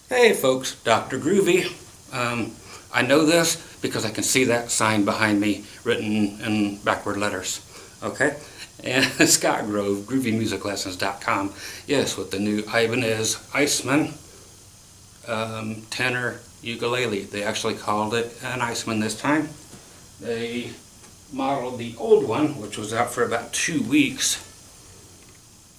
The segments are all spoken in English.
Hey folks, Dr. Groovy. I know this because I can see that sign behind me written in backward letters. Okay? And Scott Grove, GroovyMusicLessons.com. Yes, with the new Ibanez Iceman tenor ukulele. They actually called it an Iceman this time. They modeled the old one, which was out for about 2 weeks.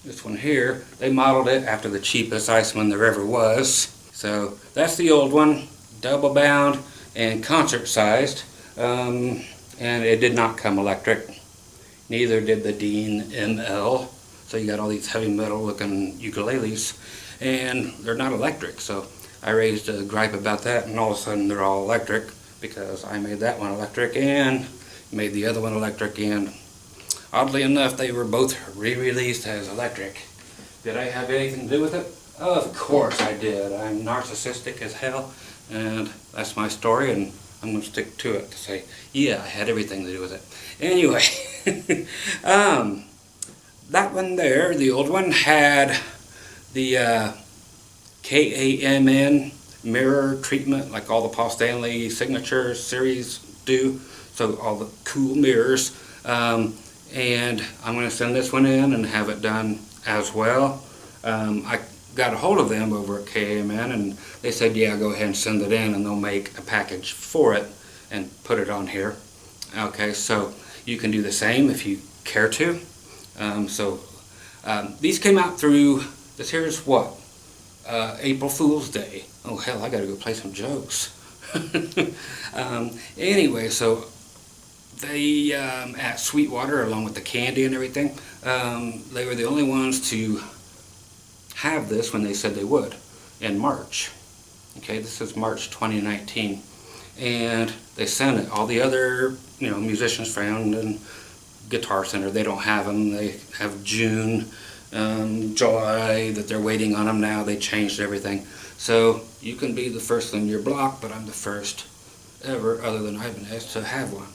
This one here, they modeled it after the cheapest Iceman there ever was. So that's the old one, double bound and concert sized, and it did not come electric. Neither did the Dean ML. So you got all these heavy metal looking ukuleles, and they're not electric. So I raised a gripe about that, and all of a sudden they're all electric because I made that one electric and made the other one electric, and oddly enough they were both re-released as electric. Did I have anything to do with it? Of course I did. I'm narcissistic as hell, and that's my story, and I'm going to stick to it to say, yeah, I had everything to do with it. Anyway, that one there, the old one, had the KAMN mirror treatment like all the Paul Stanley signature series do, so all the cool mirrors, and I'm going to send this one in and have it done as well. I got a hold of them over at KAMN, and they said, yeah, go ahead and send it in and they'll make a package for it and put it on here. Okay, so you can do the same if you care to. These came out through, this here's what, April Fool's Day. Oh hell, I gotta go play some jokes. Anyway, so they, at Sweetwater, along with the candy and everything, they were the only ones to have this when they said they would in March. Okay, this is March 2019, and they sent it. All the other, musicians found in Guitar Center, they don't have them. They have June, July that they're waiting on them now. They changed everything, so you can be the first in your block, but I'm the first ever, other than Ibanez, to have one.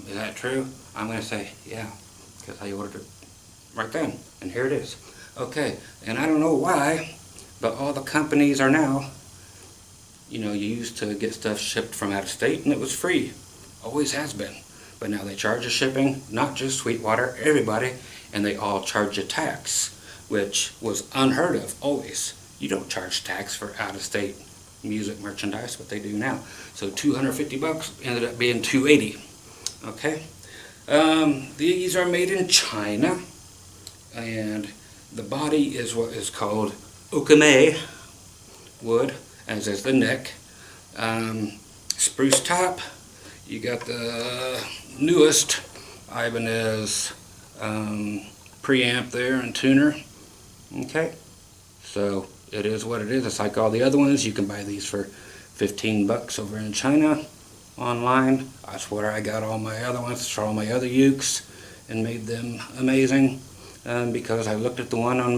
Is that true? I'm going to say yeah, because I ordered it right then, and here it is. Okay, and I don't know why, but all the companies are now, you used to get stuff shipped from out of state and it was free. Always has been. But now they charge a shipping, not just Sweetwater, everybody, and they all charge a tax, which was unheard of, always. You don't charge tax for out of state music merchandise, but they do now. So $250 ended up being $280. Okay? These are made in China, and the body is what is called Ukulele wood, as is the neck. Spruce top. You got the newest Ibanez preamp there and tuner. Okay, so it is what it is. It's like all the other ones. You can buy these for $15 over in China online. That's where I got all my other ones for all my other ukes and made them amazing. Because I looked at the one on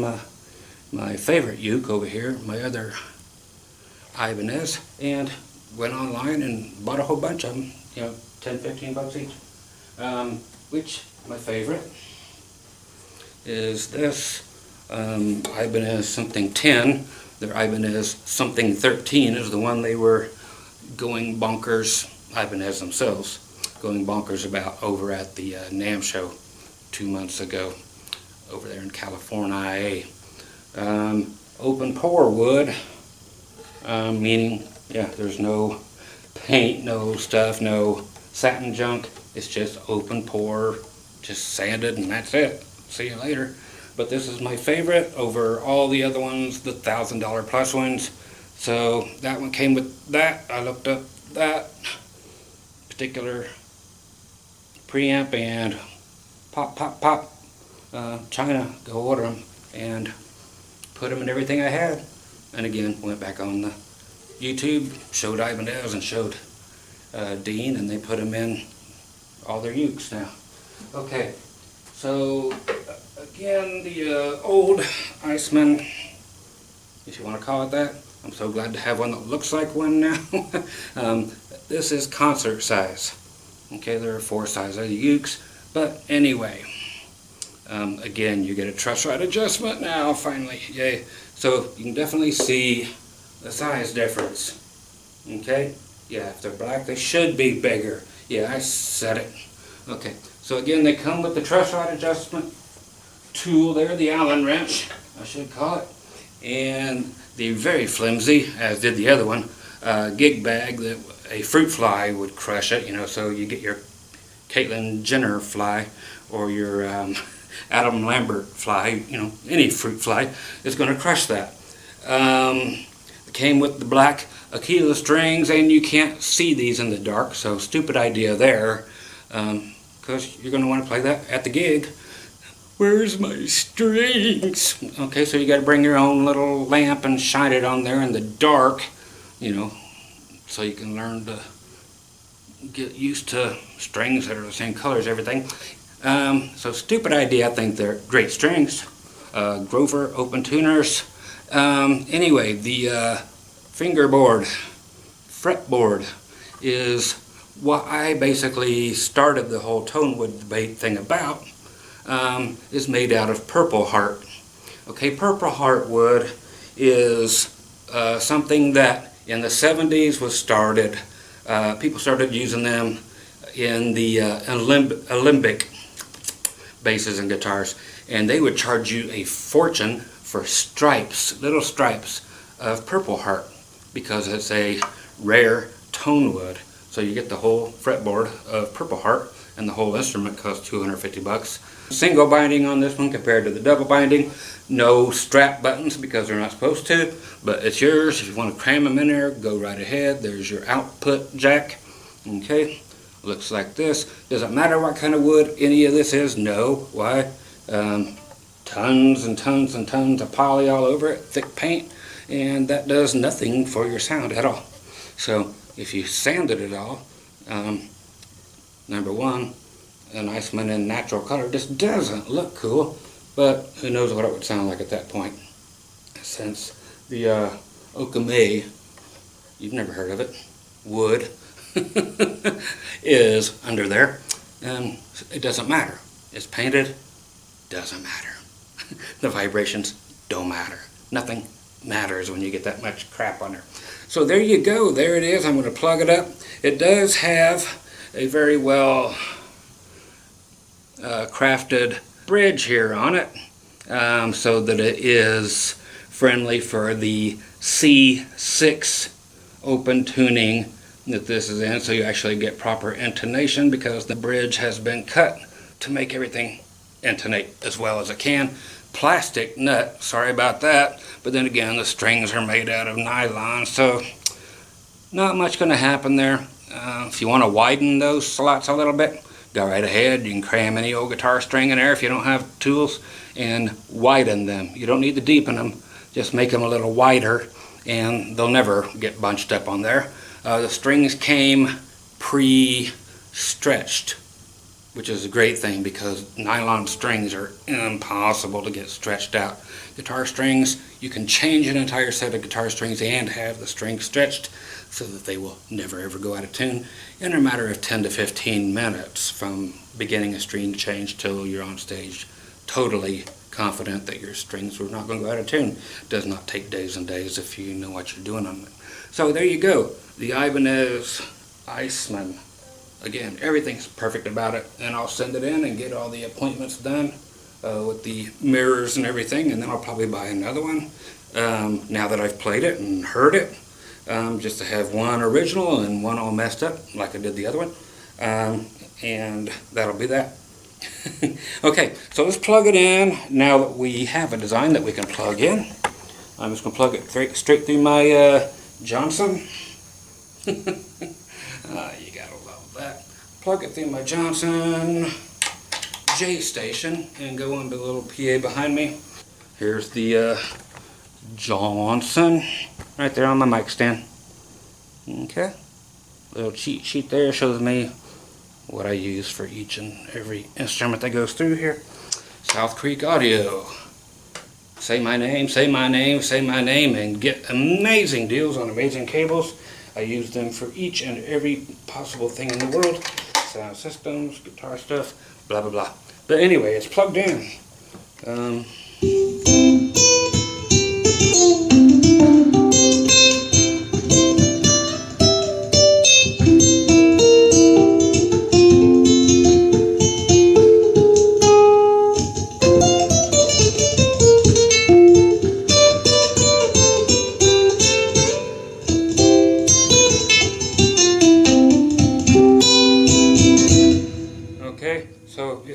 my favorite uke over here, my other Ibanez, and went online and bought a whole bunch of them, $10-15 each. Which my favorite is this Ibanez something 10. Their Ibanez something 13 is the one they were going bonkers, Ibanez themselves, going bonkers about over at the NAMM show 2 months ago. Over there in California. Open pore wood, meaning, there's no paint, no stuff, no satin junk. It's just open pore, just sanded, and that's it. See you later. But this is my favorite over all the other ones, the $1,000 plus ones. So that one came with that. I looked up that particular preamp and pop. China, go order them, and put them in everything I had. And again, went back on the YouTube, showed Ibanez and showed Dean, and they put them in all their ukes now. Okay, so again, the old Iceman, if you want to call it that. I'm so glad to have one that looks like one now. This is concert size. Okay, there are 4 sizes of ukes, but anyway. Again, you get a truss rod adjustment now, finally, yay. So you can definitely see the size difference. Okay? Yeah, if they're black, they should be bigger. Yeah, I said it. Okay, so again, they come with the truss rod adjustment tool there, the Allen wrench, I should call it, and the very flimsy, as did the other one, gig bag that a fruit fly would crush it, you know, so you get your Caitlyn Jenner fly or your Adam Lambert fly, you know, any fruit fly, is going to crush that. It came with the black Aquila strings, and you can't see these in the dark, so stupid idea there, because you're going to want to play that at the gig. Where's my strings? Okay, so you got to bring your own little lamp and shine it on there in the dark, you know, so you can learn to get used to strings that are the same color as everything. So stupid idea. I think they're great strings. Grover open tuners. Anyway, the fingerboard, fretboard is what I basically started the whole tone wood debate thing about. Is made out of purple heart. Okay, purple heart wood is something that in the 70s was started. People started using them in the Olympic basses and guitars, and they would charge you a fortune for stripes, little stripes of purple heart, because it's a rare tone wood. So you get the whole fretboard of purple heart, and the whole instrument costs $250. Single binding on this one compared to the double binding. No strap buttons because they're not supposed to, but it's yours. If you want to cram them in there, go right ahead. There's your output jack. Okay, looks like this. Doesn't matter what kind of wood any of this is. No, why? Tons and tons and tons of poly all over it, thick paint, and that does nothing for your sound at all. So if you sanded it all, number one, an Iceman in natural color just doesn't look cool, but who knows what it would sound like at that point, since the Ukulele, you've never heard of it, wood is under there, and it doesn't matter. It's painted, doesn't matter. The vibrations don't matter. Nothing matters when you get that much crap on there. So there you go, there it is. I'm going to plug it up. It does have a very well crafted bridge here on it, so that it is friendly for the C6 open tuning that this is in, so you actually get proper intonation because the bridge has been cut to make everything intonate as well as it can. Plastic nut, sorry about that, but then again the strings are made out of nylon, so not much going to happen there. If you want to widen those slots a little bit, go right ahead. You can cram any old guitar string in there if you don't have tools and widen them. You don't need to deepen them, just make them a little wider and they'll never get bunched up on there. The strings came pre-stretched, which is a great thing because nylon strings are impossible to get stretched out. Guitar strings, you can change an entire set of guitar strings and have the strings stretched so that they will never ever go out of tune in a matter of 10 to 15 minutes from beginning a string change till you're on stage totally confident that your strings were not going to go out of tune. It does not take days and days if you know what you're doing on it. So there you go, the Ibanez Iceman. Again, everything's perfect about it, and I'll send it in and get all the appointments done with the mirrors and everything, and then I'll probably buy another one now that I've played it and heard it, just to have one original and one all messed up like I did the other one, and that'll be that. Okay, so let's plug it in. Now that we have a design that we can plug in, I'm just going to plug it straight through my Johnson. You gotta love that. Plug it through my Johnson J station and go into the little PA behind me. Here's the Johnson right there on my mic stand. Okay, little cheat sheet there shows me what I use for each and every instrument that goes through here. South Creek Audio. Say my name, say my name, say my name, and get amazing deals on amazing cables. I use them for each and every possible thing in the world. Sound systems, guitar stuff, blah blah blah. But anyway, it's plugged in.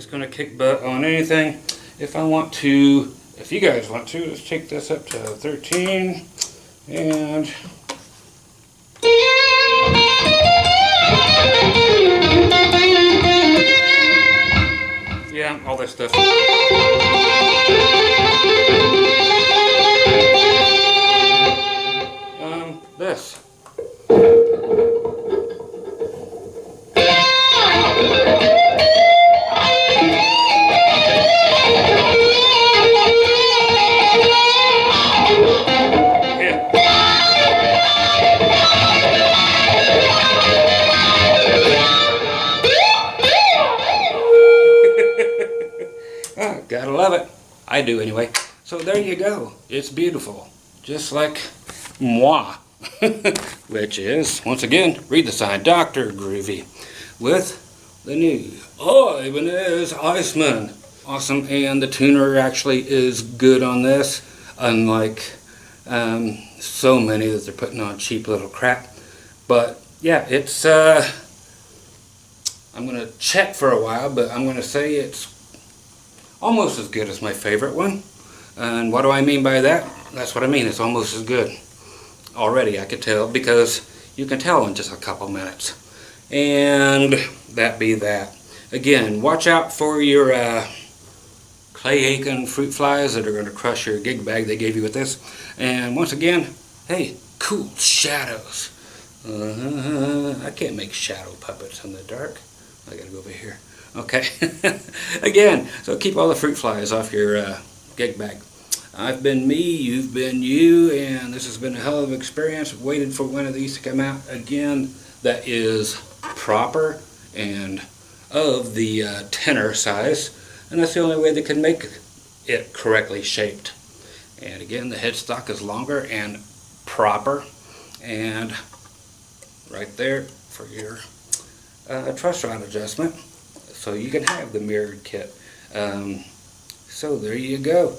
It's going to kick butt on anything. If I want to, if you guys want to, let's take this up to 13 and yeah, all that stuff. This. Oh, gotta love it. I do anyway. So there you go. It's beautiful. Just like moi. Which is, once again, read the sign, Dr. Groovy. With the new Ibanez Iceman. Awesome, and the tuner actually is good on this. Unlike so many that they're putting on cheap little crap. But yeah, it's, I'm going to check for a while, but I'm going to say it's almost as good as my favorite one. And what do I mean by that? That's what I mean, it's almost as good. Already I could tell, because you can tell in just a couple minutes. And that be that. Again, watch out for your clay aiken fruit flies that are going to crush your gig bag they gave you with this. And once again, hey, cool shadows. I can't make shadow puppets in the dark. I gotta go over here. Okay. Again, so keep all the fruit flies off your gig bag. I've been me, you've been you, and this has been a hell of an experience. Waited for one of these to come out again that is proper and of the tenor size, and that's the only way they can make it correctly shaped. And again, the headstock is longer and proper, and right there for your truss rod adjustment, so you can have the mirrored kit. So there you go.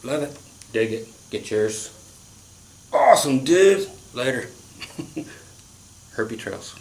Love it. Dig it. Get yours. Awesome, dude. Later. Herpy trails.